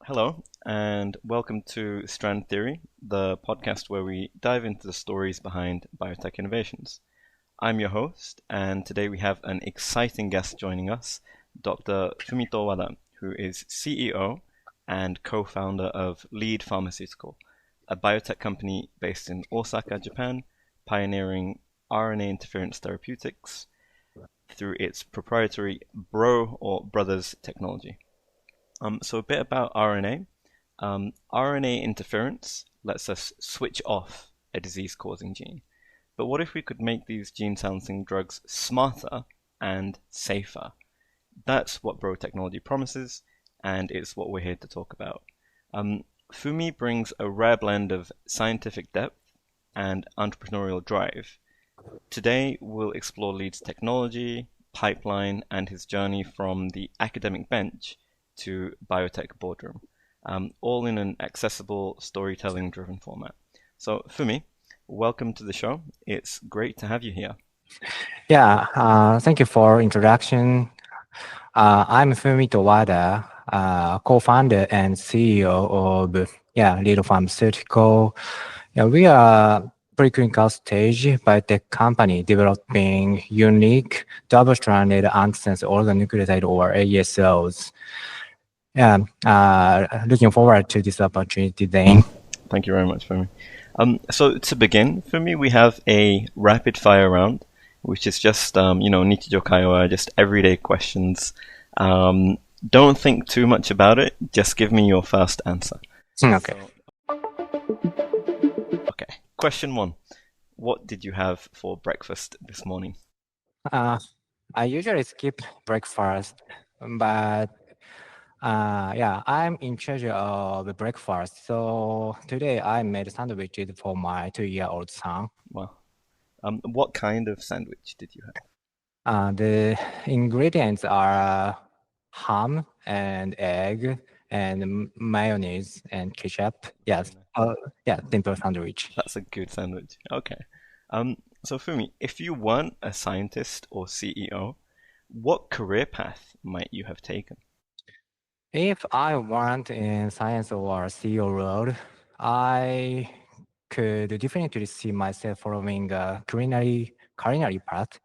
Hello, and welcome to Strand Theory, the podcast where we dive into the stories behind biotech innovations. I'm your host, and today we have an exciting guest joining us, Dr. Fumito Wada, who is CEO and co-founder of Liid Pharmaceutical, a biotech company based in Osaka, Japan, pioneering RNA interference therapeutics through its proprietary Bro or Brothers technology. So a bit about RNA. RNA interference lets us switch off a disease-causing gene. But what if we could make these gene-silencing drugs smarter and safer? That's what Bro technology promises, and it's what we're here to talk about. Fumi brings a rare blend of scientific depth and entrepreneurial drive. Today, we'll explore Liid's technology, pipeline, and his journey from the academic bench to biotech boardroom, all in an accessible storytelling-driven format. So, Fumi, welcome to the show. It's great to have you here. Thank you for introduction. I'm Fumito Wada, co-founder and CEO of Liid Pharmaceutical. We are preclinical stage biotech company developing unique double-stranded antisense oligonucleotide or ASOs. Looking forward to this opportunity then. Thank you very much, Fumi. So to begin, for me, we have a rapid fire round, which is just, Nichijo Kaiwa, just everyday questions. Don't think too much about it. Just give me your first answer. Okay. Okay. Question one. What did you have for breakfast this morning? I usually skip breakfast, but I'm in charge of the breakfast. So today I made sandwiches for my 2-year-old son. Wow. What kind of sandwich did you have? The ingredients are ham and egg and mayonnaise and ketchup. Yes. Simple sandwich. That's a good sandwich. Okay. So Fumi, if you weren't a scientist or CEO, what career path might you have taken? If I weren't in science or CEO role, I could definitely see myself following a culinary path.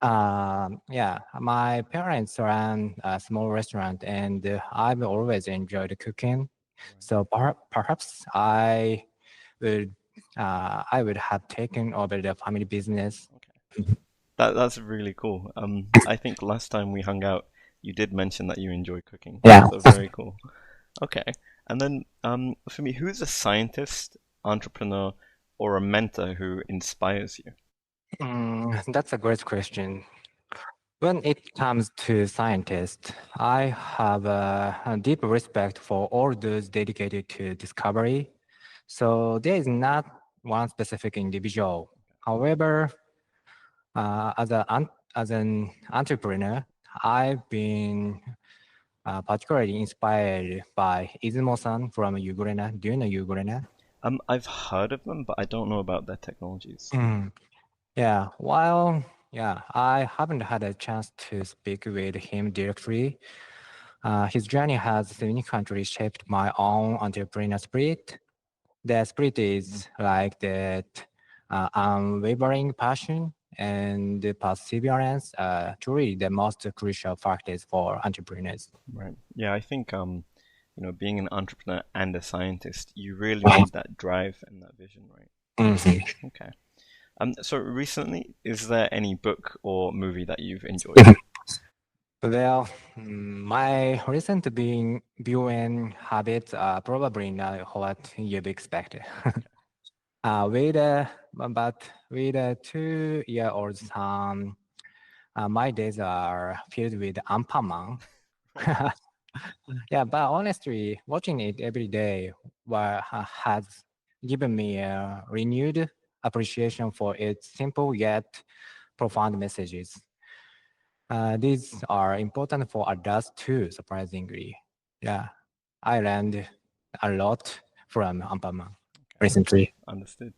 My parents ran a small restaurant, and I've always enjoyed cooking. So perhaps I would have taken over the family business. Okay. That's really cool. I think last time we hung out, you did mention that you enjoy cooking. Yeah. So very cool. Okay. And then for me, who's a scientist, entrepreneur, or a mentor who inspires you? That's a great question. When it comes to scientists, I have a deep respect for all those dedicated to discovery. So there is not one specific individual. However, as an entrepreneur, I've been particularly inspired by Izumo-san from Ukraine. Do you know Ukraine? I've heard of them, but I don't know about their technologies. I haven't had a chance to speak with him directly. His journey has significantly shaped my own entrepreneurial spirit. The spirit is like that unwavering passion and the perseverance are truly the most crucial factors for entrepreneurs. Right. Yeah, I think being an entrepreneur and a scientist, you really need that drive and that vision, right? Mm-hmm. Okay. So recently, is there any book or movie that you've enjoyed? Well, my recent viewing habits are probably not what you'd expect. With a 2-year-old son, my days are filled with Anpanman. But honestly, watching it every day has given me a renewed appreciation for its simple yet profound messages. These are important for adults too, surprisingly. I learned a lot from Anpanman recently. Understood.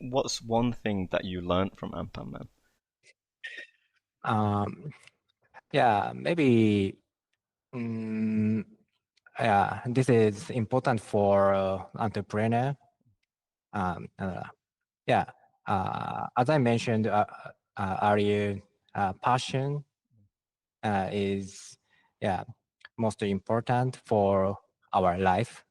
What's one thing that you learned from Anpan Maybe mm, This is important for entrepreneur. Um, uh, yeah, as I mentioned earlier, passion is yeah most important for our life.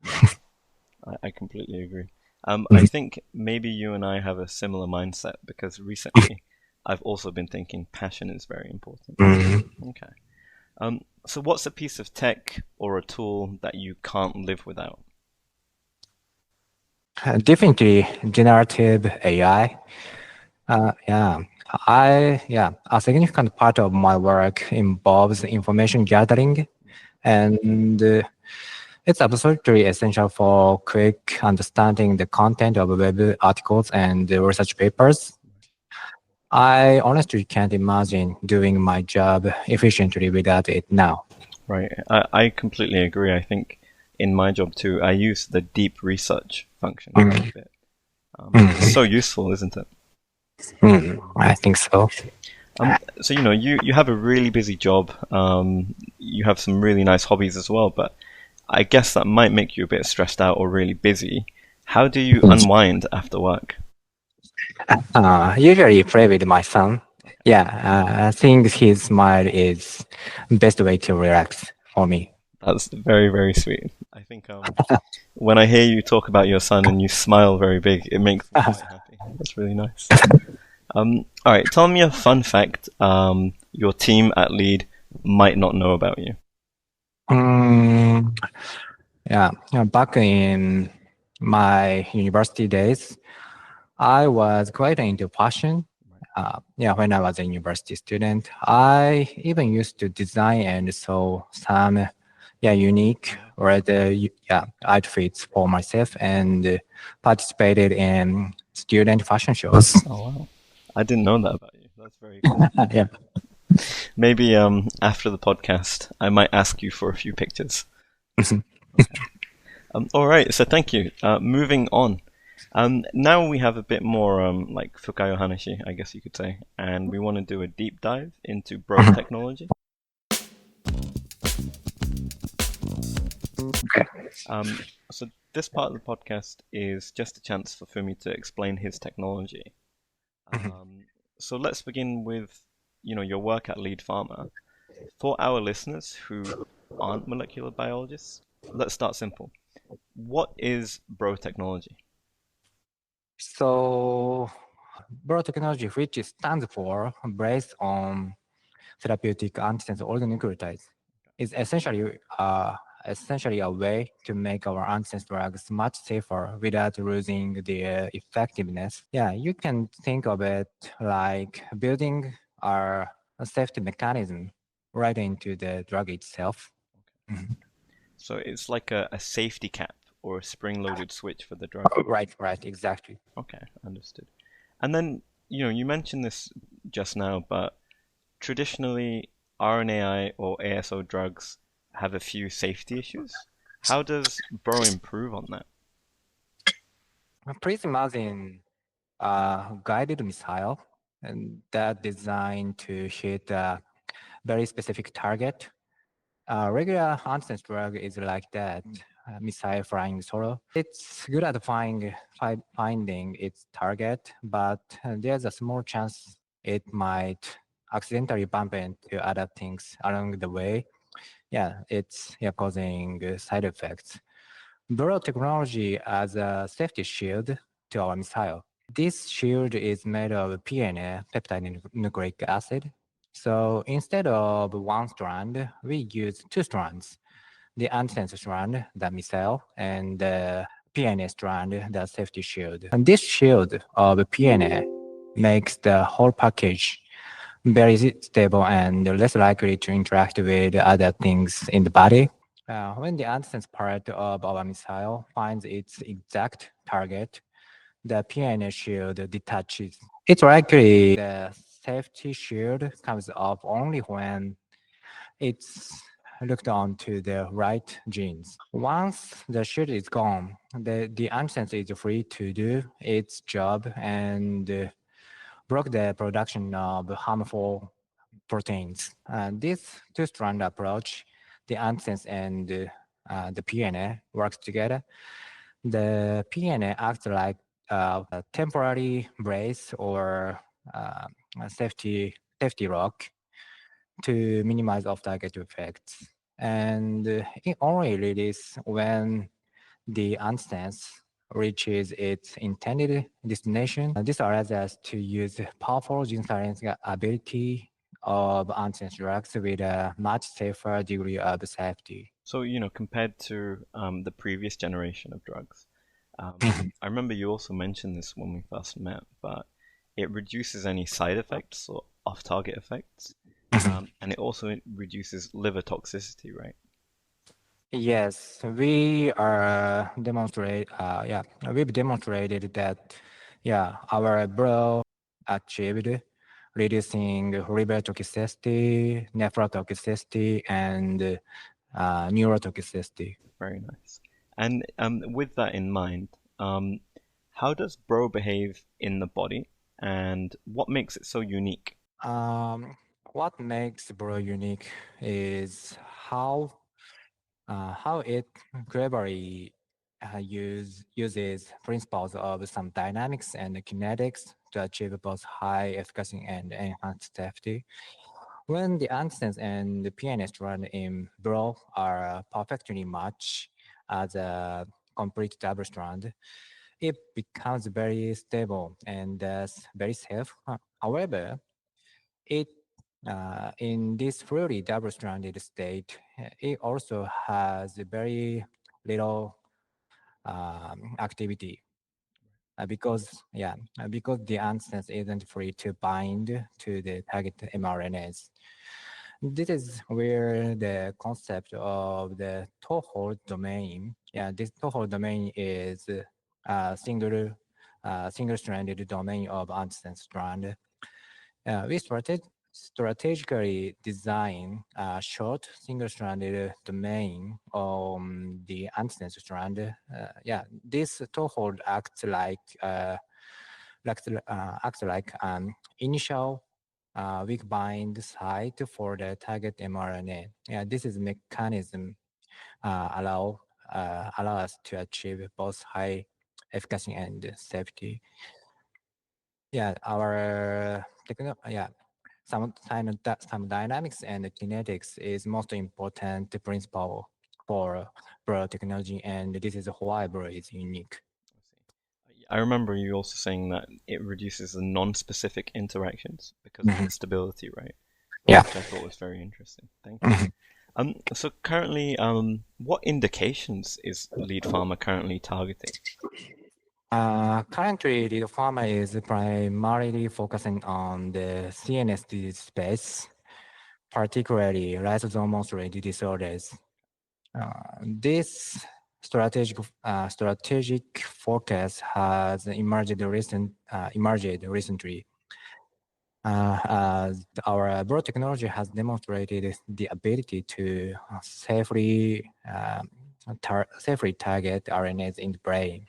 I completely agree. I think maybe you and I have a similar mindset because recently I've also been thinking passion is very important. Mhm. Okay. So what's a piece of tech or a tool that you can't live without? Definitely generative AI. Yeah, a significant part of my work involves information gathering, and it's absolutely essential for quick understanding the content of web articles and research papers. I honestly can't imagine doing my job efficiently without it now. Right. I completely agree. I think in my job too, I use the deep research function quite a Mm, bit. It's mm, so useful, isn't it? I think so. So you have a really busy job. You have some really nice hobbies as well, but I guess that might make you a bit stressed out or really busy. How do you unwind after work? Usually play with my son. Yeah, I think his smile is best way to relax for me. That's very, very sweet. I think when I hear you talk about your son and you smile very big, it makes me very happy. That's really nice. All right, tell me a fun fact your team at Liid might not know about you. Mm, back in my university days, I was quite into fashion. When I was a university student, I even used to design and sew some, unique outfits for myself and participated in student fashion shows. Oh wow, I didn't know that about you. That's very cool. Yeah. Maybe after the podcast, I might ask you for a few pictures. All right, so thank you. Moving on. Now we have a bit more like Fukayo Hanashi, I guess you could say, and we want to do a deep dive into bro technology. Okay. So this part of the podcast is just a chance for Fumi to explain his technology. So let's begin with, your work at Liid Pharma. For our listeners who aren't molecular biologists, let's start simple. What is bro technology? So, biotechnology, which stands for based on therapeutic antisense oligonucleotides, is essentially a way to make our antisense drugs much safer without losing their effectiveness. Yeah, you can think of it like building a safety mechanism right into the drug itself. Mhm. So it's like a safety cap or a spring-loaded switch for the drug. Right, exactly. Okay, understood. And then, you mentioned this just now, but traditionally RNAi or ASO drugs have a few safety issues. How does Bro improve on that? Please imagine a guided missile and that designed to hit a very specific target. A regular antisense drug is like that, missile flying solo. It's good at finding its target, but there's a small chance it might accidentally bump into other things along the way. It's causing side effects. Borrow technology as a safety shield to our missile. This shield is made of PNA, peptide nucleic acid. So instead of one strand, we use two strands. The antisense strand, the missile, and the PNA strand, the safety shield. And this shield of PNA makes the whole package very stable and less likely to interact with other things in the body. When the antisense part of our missile finds its exact target, the PNA shield detaches. It's likely the safety shield comes off only when it's looked on to the right genes. Once the shield is gone, the antisense is free to do its job and block the production of harmful proteins. This two-strand approach, the antisense and the PNA works together. The PNA acts like a temporary brace or a safety rock to minimize off-target effects. And it only releases when the instance reaches its intended destination. This allows us to use powerful gene silencing ability of antisense drugs with a much safer degree of safety. So, compared to the previous generation of drugs, I remember you also mentioned this when we first met, but it reduces any side effects or off-target effects, and it also reduces liver toxicity, right? Yes, we are we've demonstrated that, our bro achieved reducing liver toxicity, nephrotoxicity, and neurotoxicity. Very nice. And with that in mind, how does Bro behave in the body, and what makes it so unique? Um, what makes bro unique is how it cleverly uses principles of some dynamics and kinetics to achieve both high efficacy and enhanced safety. When the antisense and the PNS run in Bro are perfectly matched as a complete double strand, it becomes very stable and thus very safe. However, it in this fully double-stranded state, it also has very little activity because the antisense isn't free to bind to the target mRNAs. This is where the concept of the toehold domain, this toehold domain is a single-stranded domain of antisense strand. We strategically design a short single-stranded domain on the antisense strand. This toehold acts like an initial weak bind site for the target mRNA. Yeah, this is mechanism allow us to achieve both high efficacy and safety. Yeah, our techno yeah some dynamics and kinetics is most important principle for biotechnology, and this is why Bro is unique. I see. I remember you also saying that it reduces the non-specific interactions because of the stability, right? Yeah. Which I thought was very interesting. Thank you. Mhm. So currently, what indications is Liid Pharma currently targeting? Currently, Liid Pharma is primarily focusing on the CNS disease space, particularly lysosomal-related disorders. This strategic focus has emerged recently, as our broad technology has demonstrated the ability to safely target RNAs in the brain.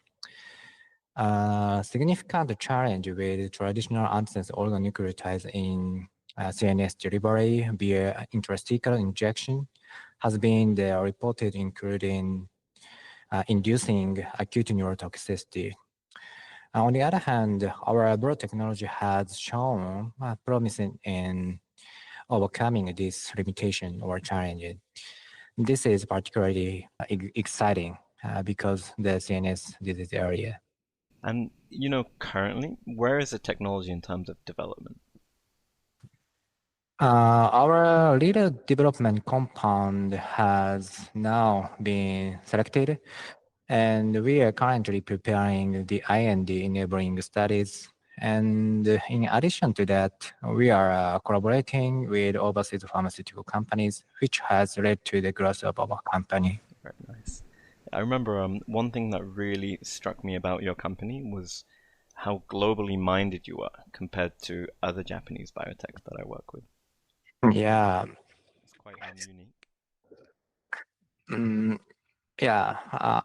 A significant challenge with traditional antisense oligonucleotides in CNS delivery via intrathecal injection has been the reported including inducing acute neurotoxicity. On the other hand, our broad technology has shown promising in overcoming this limitation or challenge. This is particularly exciting because the CNS disease area. And currently, where is the technology in terms of development? Our lead development compound has now been selected, and we are currently preparing the IND enabling studies. And in addition to that, we are collaborating with overseas pharmaceutical companies, which has led to the growth of our company. Very nice. I remember one thing that really struck me about your company was how globally minded you are compared to other Japanese biotechs that I work with. Yeah, It's quite unique. mm,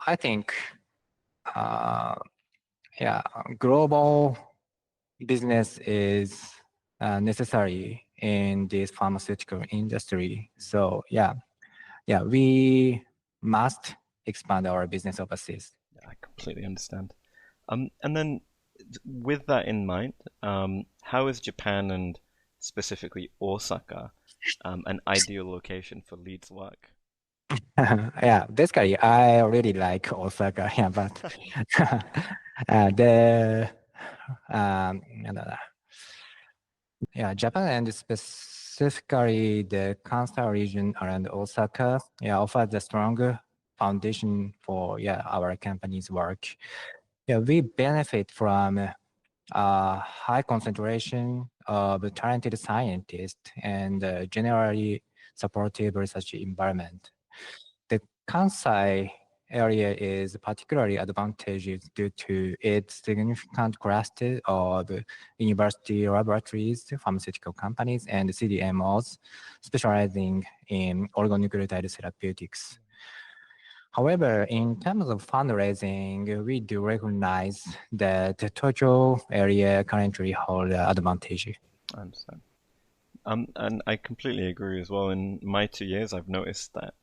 I think, uh, global business is necessary in this pharmaceutical industry. So we must expand our business overseas. I completely understand. And then with that in mind, how is Japan and specifically Osaka an ideal location for Liid's work? Yeah, basically, I really like Osaka. Yeah, but the I don't know. Yeah, Japan and specifically the Kansai region around Osaka, yeah, offers a strong foundation for our company's work. Yeah, we benefit from high concentration of talented scientists and generally supportive research environment. The Kansai area is particularly advantageous due to its significant cluster of university laboratories, pharmaceutical companies, and CDMOs specializing in oligonucleotide therapeutics. However, in terms of fundraising, we do recognize that the Tokyo area currently holds an advantage. I understand. And I completely agree as well. In my 2 years, I've noticed that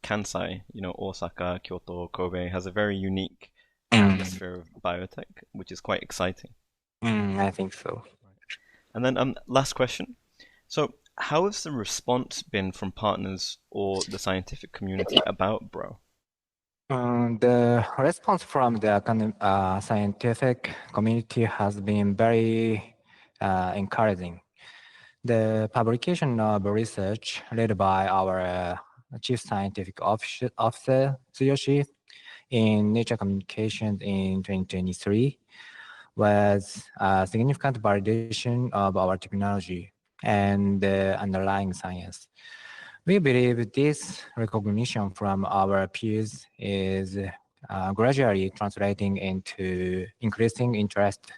Kansai, Osaka, Kyoto, Kobe, has a very unique atmosphere of biotech, which is quite exciting. I think so. And then, last question. So, how has the response been from partners or the scientific community about Bro? The response from the scientific community has been very encouraging. The publication of research led by our Chief Scientific Officer, Tsuyoshi, in Nature Communications in 2023 was a significant validation of our technology and the underlying science. We believe this recognition from our peers is gradually translating into increasing interest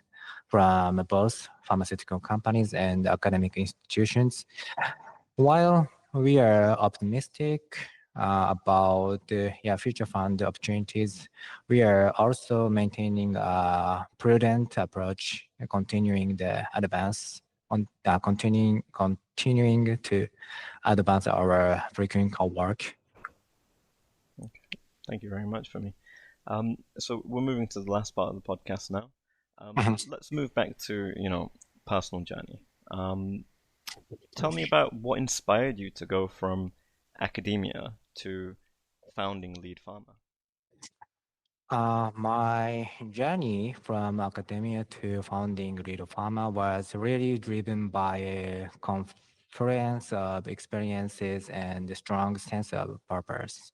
from both pharmaceutical companies and academic institutions. While we are optimistic about the future fund opportunities, we are also maintaining a prudent approach, continuing the advance on continuing to advance our preclinical work. Okay. Thank you very much, Fumi. So we're moving to the last part of the podcast now. Let's move back to, personal journey. Tell me about what inspired you to go from academia to founding Liid Pharma. My journey from academia to founding Liid Pharma was really driven by a confluence of experiences and a strong sense of purpose.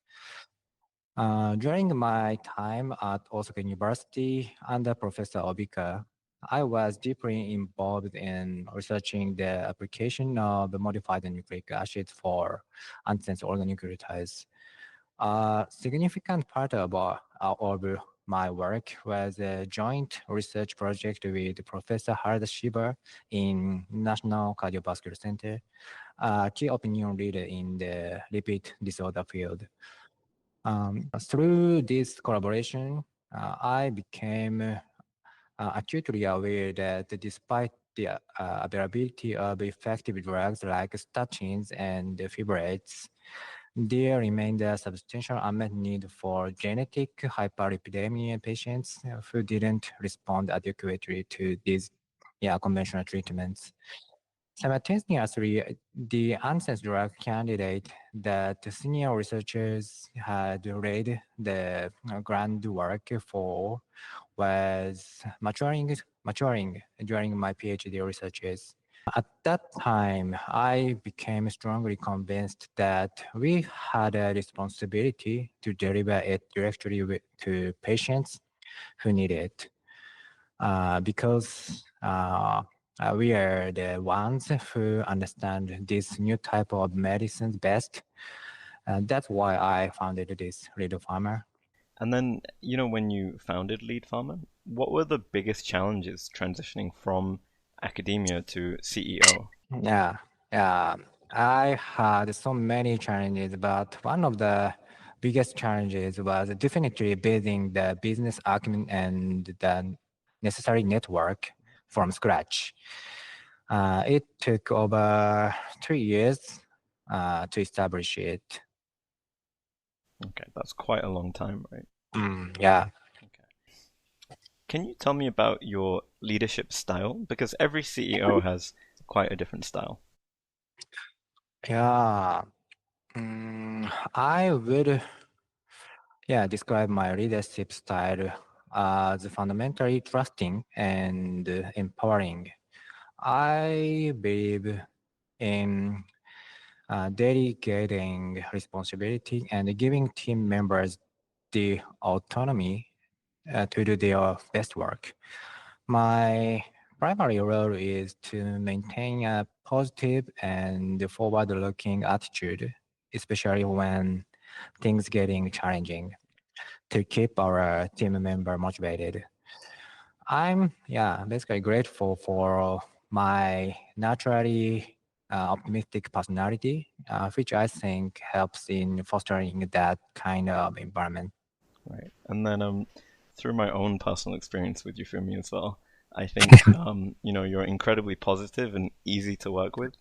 During my time at Osaka University under Professor Obika, I was deeply involved in researching the application of the modified nucleic acids for antisense oligonucleotides. A significant part of my work was a joint research project with Professor Harada Shiba in National Cardiovascular Center, a key opinion leader in the lipid disorder field. Through this collaboration, I became acutely aware that despite the availability of effective drugs like statins and fibrates, there remained a substantial unmet need for genetic hyperlipidemia patients who didn't respond adequately to these conventional treatments. Simultaneously, the antisense drug candidate that the senior researchers had laid the groundwork for was maturing during my PhD researches. At that time, I became strongly convinced that we had a responsibility to deliver it directly to patients who need it, because we are the ones who understand this new type of medicines best. That's why I founded this Liid Pharma. And then, when you founded Liid Pharma, what were the biggest challenges transitioning from academia to CEO? Yeah, I had so many challenges, but one of the biggest challenges was definitely building the business acumen and the necessary network from scratch. It took over 3 years to establish it. Okay, that's quite a long time, right? Yeah. Okay. Can you tell me about your leadership style? Because every CEO has quite a different style. Yeah. I would describe my leadership style as fundamentally trusting and empowering. I believe in delegating responsibility and giving team members the autonomy to do their best work. My primary role is to maintain a positive and forward-looking attitude, especially when things getting challenging, to keep our team member motivated. I'm basically grateful for my naturally optimistic personality, which I think helps in fostering that kind of environment. Right. And then through my own personal experience with you, Fumi, as well, I think you're incredibly positive and easy to work with.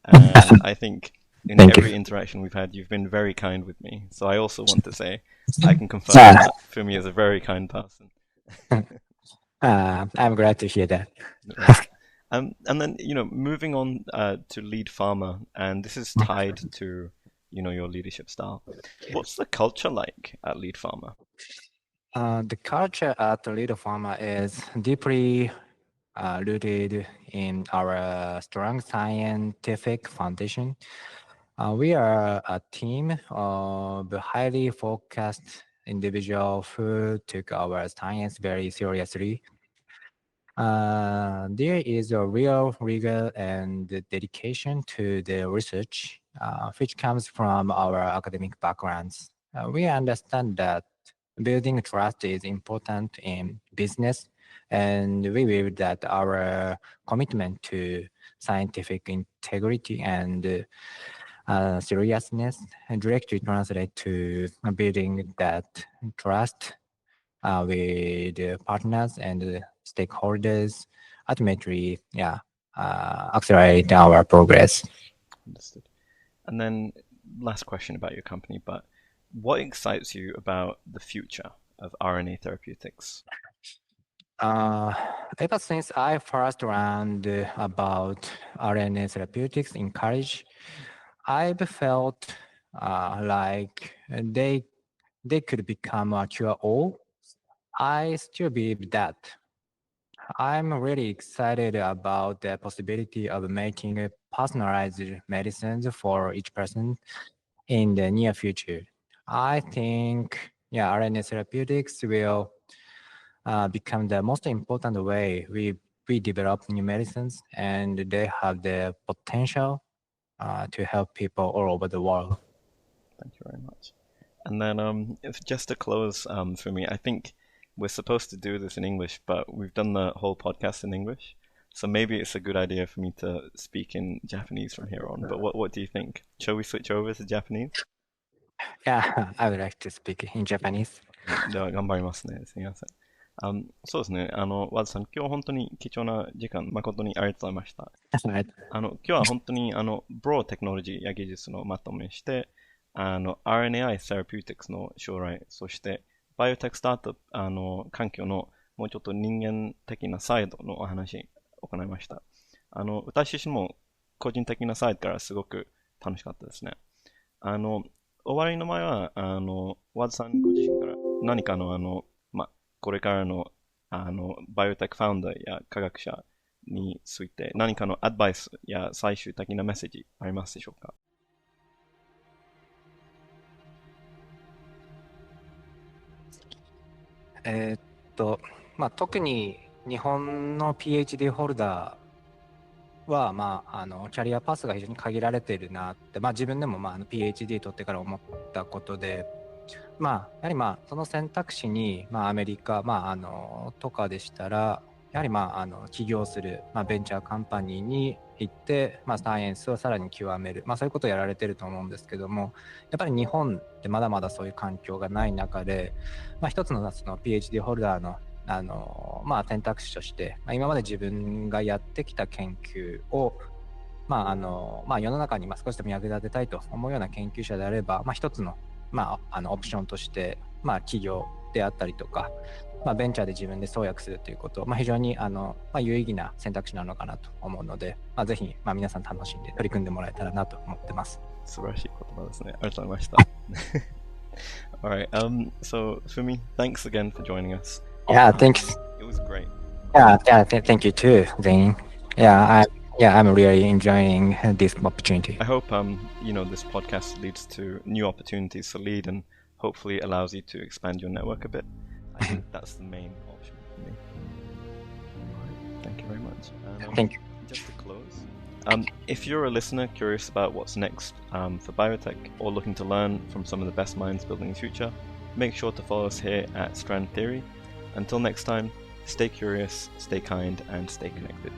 And I think in Thank you. every interaction we've had, you've been very kind with me. So I also want to say I can confirm Ah, that Fumi is a very kind person. I'm glad to hear that. Right. And then, moving on to Liid Pharma, and this is tied to, your leadership style. What's the culture like at Liid Pharma? The culture at Liid Pharma is deeply rooted in our strong scientific foundation. We are a team of highly focused individuals who took our science very seriously. There is a real rigor and dedication to the research, which comes from our academic backgrounds. We understand that building trust is important in business, and we believe that our commitment to scientific integrity and seriousness directly translate to building that trust with partners and stakeholders, ultimately, accelerate our progress. Understood. And then last question about your company, but what excites you about the future of RNA therapeutics? Ever since I first learned about RNA therapeutics in college, I've felt like they could become a cure all. I still believe that. I'm really excited about the possibility of making personalized medicines for each person in the near future. I think, RNA therapeutics will become the most important way we develop new medicines, and they have the potential to help people all over the world. Thank you very much. And then if just to close for me, I think we're supposed to do this in English, but we've done the whole podcast in English. So maybe it's a good idea for me to speak in Japanese from here on. But what do you think? Shall we switch over to Japanese? Yeah, I would like to speak in Japanese. では頑張りますね。すみません。そうですね。ワズさん、今日本当に貴重な時間、誠にありがとうございました。はい今日は本当にブローテクノロジーや技術のまとめして、RNAi therapeutics の将来、そしてバイオテックスタートアップ環境のもうちょっと人間的なサイドのお話を行いました。私自身も個人的なサイドからすごく楽しかったですね。終わりの前は、ワズさんご自身から何かのこれからの、バイオテックファウンダーや科学者について何かのアドバイスや最終的なメッセージありますでしょうか？特に日本の PhD ホルダーは、キャリアパスが非常に限られているなって、自分でも、PhD 取ってから思ったことで、やはりその選択肢に、アメリカ、とかでしたら、やはり起業する、ベンチャーカンパニーに行って、サイエンスをさらに極める、そういうことをやられてると思うんですけども、やっぱり日本ってまだまだそういう環境がない中で、一つのその PhD ホルダーの選択肢として、今まで自分がやってきた研究を、世の中に少しでも役立てたいと思うような研究者であれば、一つのオプションとして、企業であったりとか、ベンチャーで自分で創薬するということ、非常に有意義な選択肢なのかなと思うので、ぜひ、皆さん楽しんで取り組んでもらえたらなと思ってます。素晴らしい言葉ですね。ありがとうございました。Alright, so Fumi, thanks again for joining us. Yeah, thanks. It was great. Yeah, thank you too, Zane. I'm really enjoying this opportunity. I hope this podcast leads to new opportunities for Liid and hopefully allows you to expand your network a bit. I think that's the main option for me. Alright, thank you very much. Thank you. Just to close, if you're a listener curious about what's next for Biotech or looking to learn from some of the best minds building the future, make sure to follow us here at Strand Theory. Until next time, stay curious, stay kind, and stay connected.